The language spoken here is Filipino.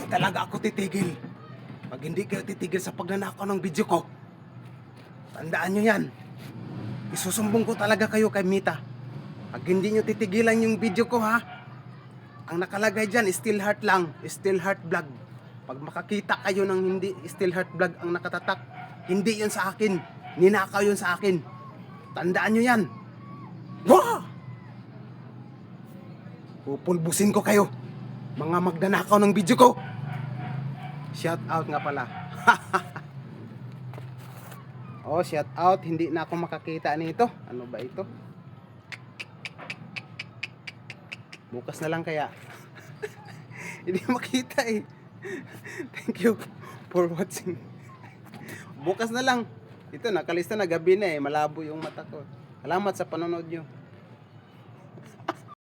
talaga ako titigil. Pag hindi kayo titigil sa pagnanakaw ng video ko, tandaan nyo yan. Isusumbong ko talaga kayo kay Mita. Pag hindi nyo titigilan yung video ko ha, ang nakalagay dyan, still heart lang, still heart vlog. Pag makakita kayo ng hindi still heart vlog ang nakatatak, hindi yun sa akin. Ninakaw yun sa akin. Tandaan nyo yan. Wah! Pupulbusin ko kayo, mga magnanakaw ng video ko. Shout out nga pala. Oh, shout out. Hindi na ako makakita nito. Ano ba ito? Bukas na lang kaya. Hindi makita eh. Thank you for watching. Bukas na lang. Ito, nakalista na, gabi na eh. Malabo yung mata ko. Salamat sa panonood nyo.